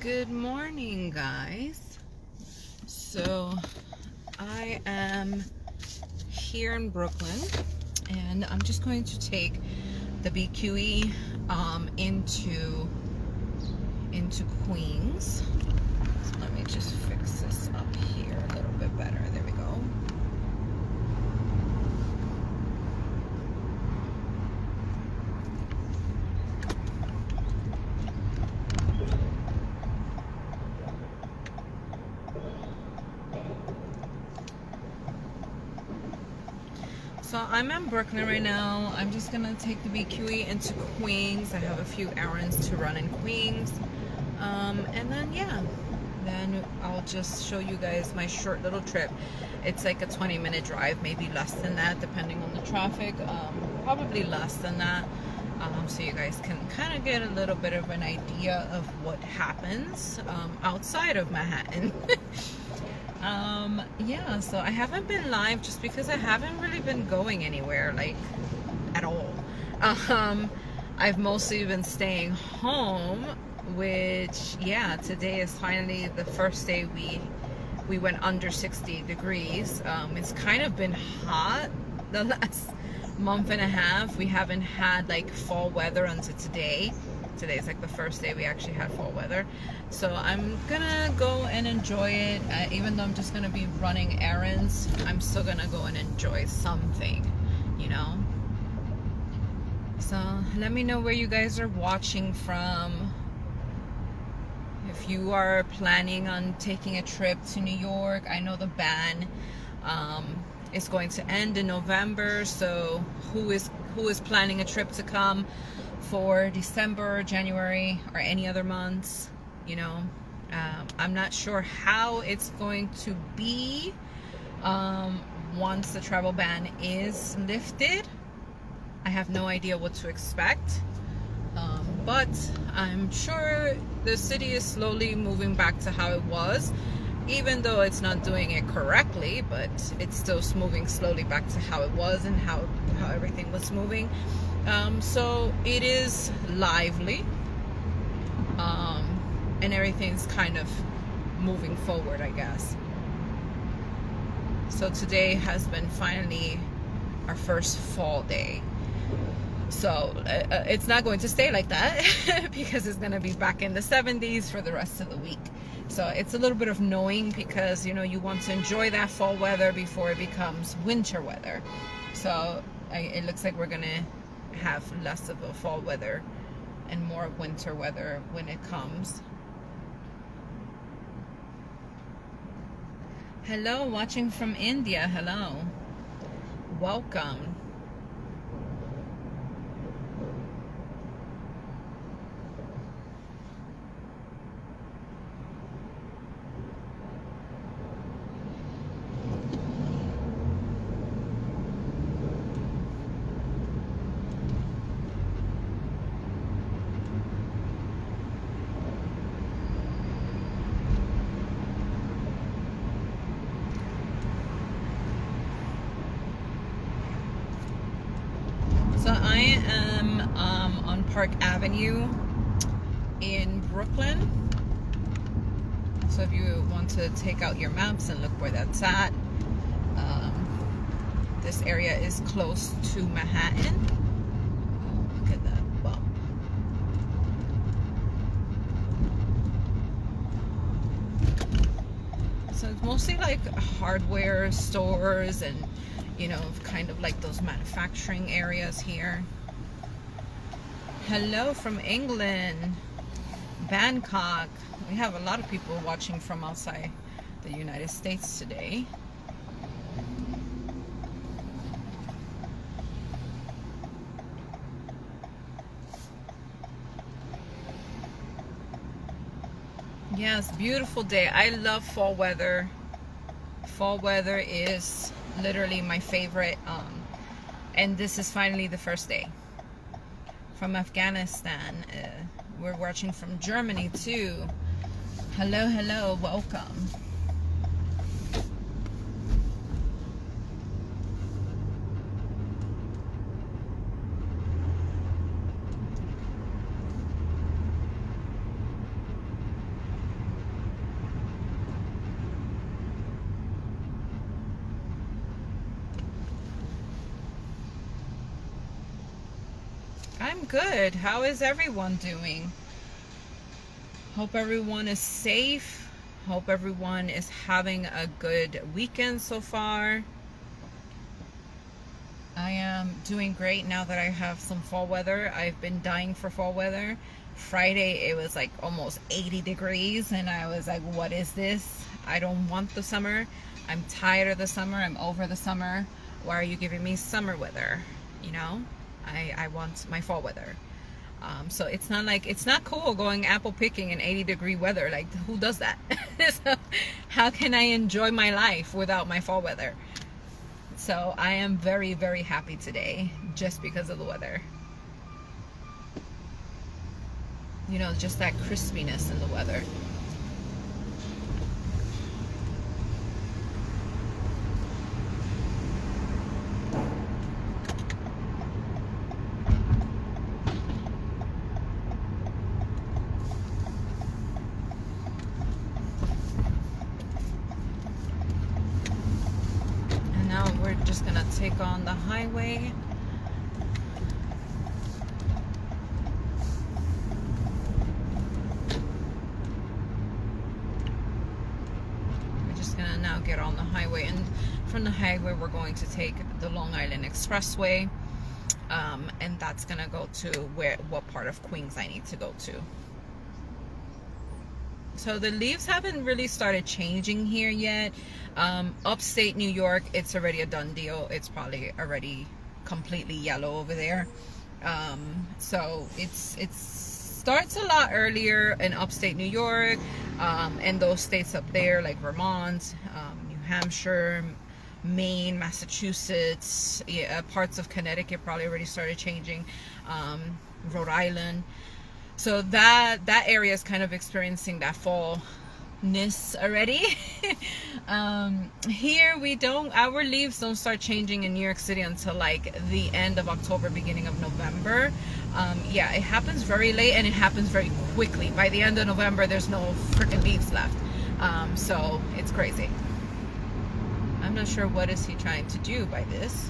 Good morning, guys. So I am here in Brooklyn and I'm just going to take the BQE into Queens. So let me just fix this up here a little bit better. There we go. So I'm in Brooklyn right now. I'm just gonna take the BQE into Queens. I have a few errands to run in Queens. And then I'll just show you guys my short little trip. It's like a 20-minute drive, maybe less than that, depending on the traffic. Probably less than that. So you guys can kind of get a little bit of an idea of what happens outside of Manhattan. So I haven't been live just because I haven't really been going anywhere, like, at all. I've mostly been staying home, which, today is finally the first day we went under 60 degrees. It's kind of been hot the last month and a half. We haven't had like fall weather until today. Today's like the first day we actually had fall weather. So I'm gonna go and enjoy it. Even though I'm just gonna be running errands, I'm still gonna go and enjoy something, you know? So let me know where you guys are watching from. If you are planning on taking a trip to New York, I know the ban is going to end in November. So who is planning a trip to come for December, January, or any other months, you know? I'm not sure how it's going to be once the travel ban is lifted. I have no idea what to expect, but I'm sure the city is slowly moving back to how it was, even though it's not doing it correctly, but it's still moving slowly back to how it was and how everything was moving. So it is lively, and everything's kind of moving forward, I guess. So today has been finally our first fall day. So it's not going to stay like that because it's going to be back in the 70s for the rest of the week. So it's a little bit of knowing, because, you know, you want to enjoy that fall weather before it becomes winter weather. So it looks like we're going to have less of a fall weather and more winter weather when it comes. Hello, watching from India. Hello. Welcome. So I am on Park Avenue in Brooklyn. So if you want to take out your maps and look where that's at, this area is close to Manhattan. Oh, look at that. Wow. So it's mostly like hardware stores and, you know, kind of like those manufacturing areas here. Hello from England, Bangkok. We have a lot of people watching from outside the United States today. Yes, beautiful day. I love fall weather. Fall weather is literally my favorite, and this is finally the first day. From Afghanistan, we're watching from Germany too. Hello, welcome. I'm good. How is everyone doing? Hope everyone is safe. Hope everyone is having a good weekend so far. I am doing great now that I have some fall weather. I've been dying for fall weather. Friday, it was like almost 80 degrees, and I was like, what is this? I don't want the summer. I'm tired of the summer. I'm over the summer. Why are you giving me summer weather? You know, I want my fall weather. So it's not cool going apple picking in 80-degree weather. Like, who does that? So how can I enjoy my life without my fall weather? So I am very, very happy today just because of the weather. You know, just that crispiness in the weather. We're just gonna take on the highway. We're just gonna now get on the highway, and from the highway we're going to take the Long Island Expressway, and that's gonna go to what part of Queens I need to go to. So the leaves haven't really started changing here yet. Upstate New York, it's already a done deal. It's probably already completely yellow over there. So it starts a lot earlier in upstate New York, and those states up there like Vermont, New Hampshire, Maine, Massachusetts, parts of Connecticut probably already started changing, Rhode Island. So that area is kind of experiencing that fallness already. Here our leaves don't start changing in New York City until like the end of October, beginning of November. Yeah, it happens very late and it happens very quickly. By the end of November, there's no freaking leaves left. So it's crazy. I'm not sure what is he trying to do by this.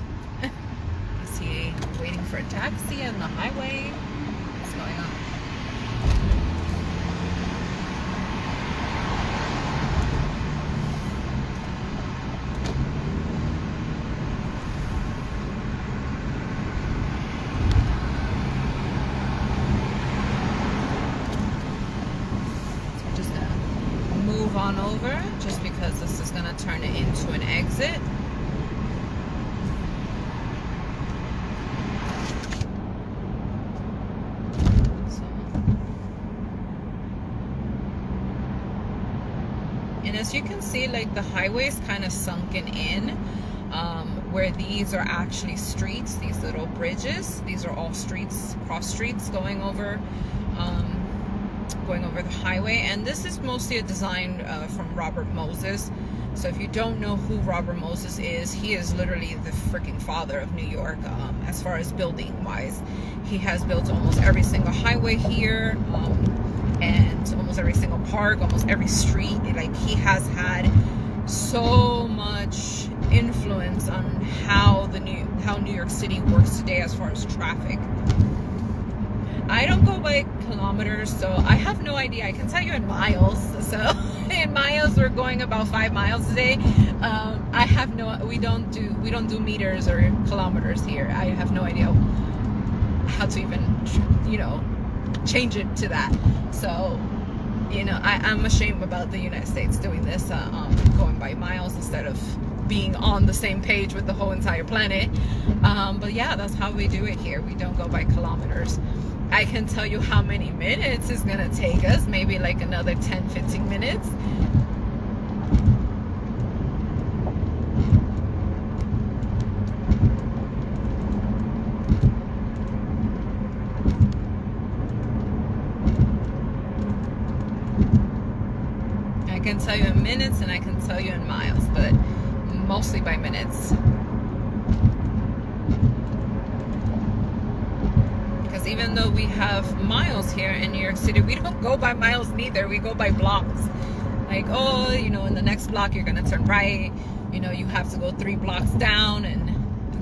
Is he waiting for a taxi on the highway? What's going on? On over just because this is going to turn it into an exit. And as you can see, like the highway is kind of sunken in, where these are actually streets, these little bridges, these are all streets, cross streets going over the highway. And this is mostly a design from Robert Moses. So if you don't know who Robert Moses is, he is literally the freaking father of New York, as far as building wise. He has built almost every single highway here, and almost every single park, almost every street. Like, he has had so much influence on how New York City works today as far as traffic. I don't go by kilometers, so I have no idea. I can tell you in miles. So in miles, we're going about 5 miles a day. I have we don't do meters or kilometers here. I have no idea how to even, change it to that. So, I'm ashamed about the United States doing this, going by miles instead of being on the same page with the whole entire planet. But yeah, that's how we do it here. We don't go by kilometers. I can tell you how many minutes it's gonna take us, maybe like another 10-15 minutes. I can tell you in minutes and I can tell you in miles, but mostly by minutes. Even though we have miles here in New York City, we don't go by miles neither. We go by blocks. Like, in the next block you're gonna turn right. You have to go 3 blocks down and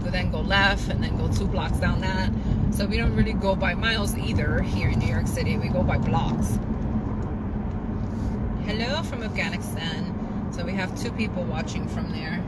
then go left and then go 2 blocks down that. So we don't really go by miles either here in New York City. We go by blocks. Hello from Afghanistan. So we have 2 people watching from there.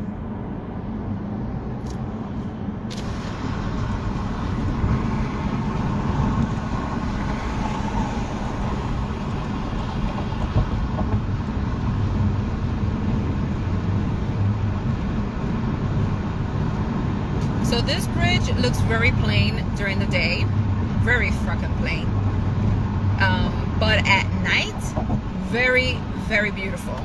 So this bridge looks very plain during the day, very fucking plain. But at night, very, very beautiful,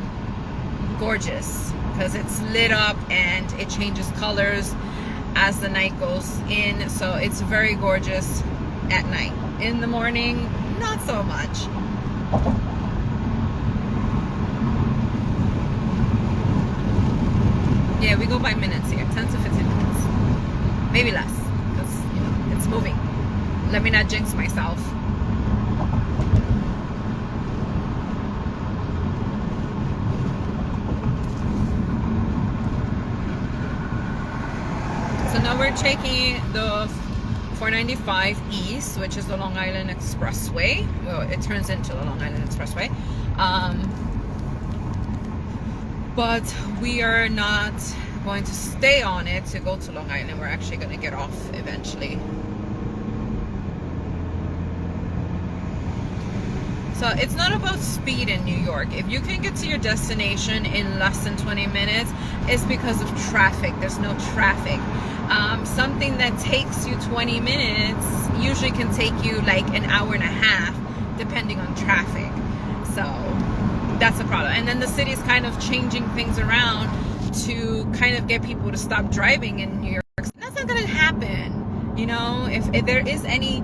gorgeous, because it's lit up and it changes colors as the night goes in. So it's very gorgeous at night. In the morning, not so much. Yeah, we go by minutes here, 10 to 15 minutes. Maybe less, because, you know, it's moving. Let me not jinx myself. So now we're taking the 495 East, which is the Long Island Expressway. Well, it turns into the Long Island Expressway. But we are not going to stay on it to go to Long Island. We're actually going to get off eventually. So it's not about speed in New York. If you can get to your destination in less than 20 minutes, it's because of traffic. There's no traffic. Something that takes you 20 minutes usually can take you like an hour and a half, depending on traffic. So that's a problem. And then the city's kind of changing things around to kind of get people to stop driving in New York. That's not going to happen. You know, if there is any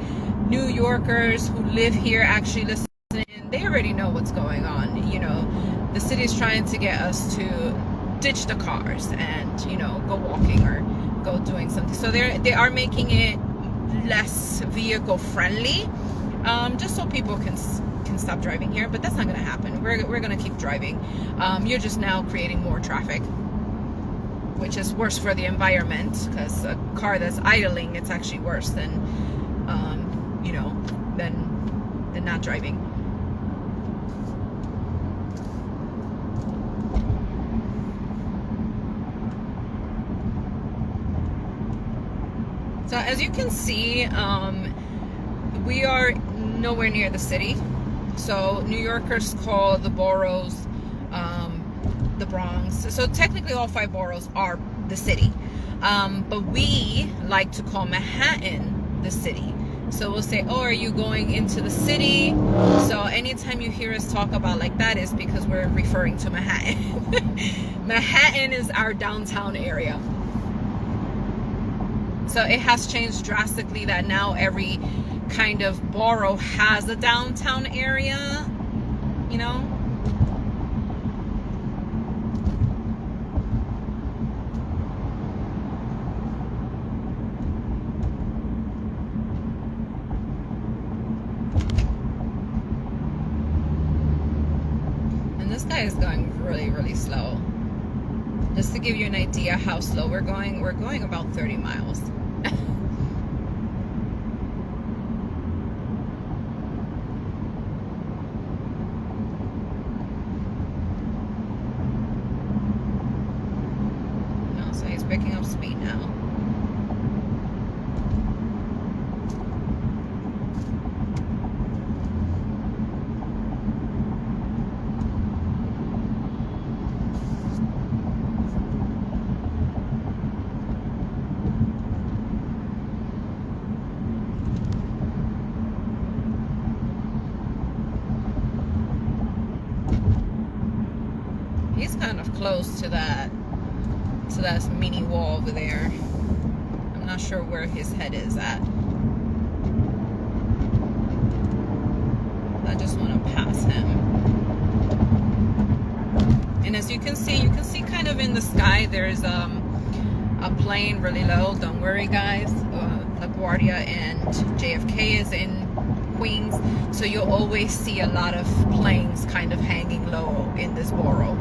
New Yorkers who live here actually listening, they already know what's going on. You know, the city's trying to get us to ditch the cars and, you know, go walking or go doing something. So they are making it less vehicle friendly, just so people can stop driving here. But that's not going to happen. We're going to keep driving. You're just now creating more traffic, which is worse for the environment, because a car that's idling, it's actually worse than you know, than not driving. So as you can see, we are nowhere near the city. So New Yorkers call the boroughs the Bronx. So technically all 5 boroughs are the city. But we like to call Manhattan the city. So we'll say, oh, are you going into the city? So anytime you hear us talk about like that, is because we're referring to Manhattan. Manhattan is our downtown area. So it has changed drastically that now every kind of borough has a downtown area, you know? And this guy is going really, really slow. Just to give you an idea how slow we're going about 30 miles. So he's picking up speed now. He's kind of close to that mini wall over there. I'm not sure where his head is at. I just want to pass him. And as you can see kind of in the sky, there's a plane really low. Don't worry, guys. LaGuardia and JFK is in Queens, so you'll always see a lot of planes kind of hanging low in this borough.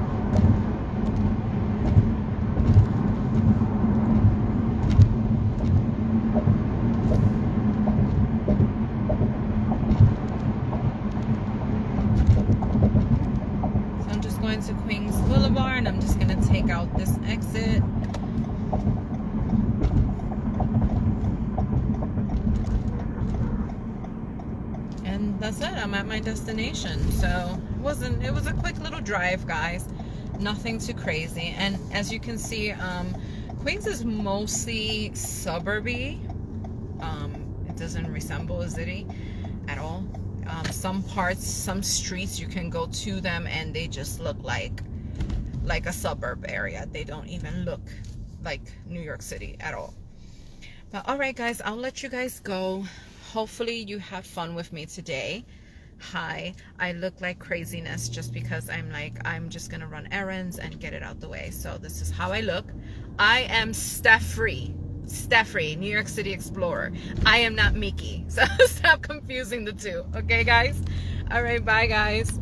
going to Queens Boulevard, and I'm just gonna take out this exit. And that's it. I'm at my destination. So it was a quick little drive, guys. Nothing too crazy. And as you can see, Queens is mostly suburby. It doesn't resemble a city at all. Some parts, some streets, you can go to them and they just look like a suburb area. They don't even look like New York City at all. But all right, guys, I'll let you guys go. Hopefully you had fun with me today. Hi, I look like craziness just because I'm just gonna run errands and get it out the way. So this is how I look. I am Steph-free, New York City Explorer. I am not Mickey. So stop confusing the two. Okay, guys? All right, bye, guys.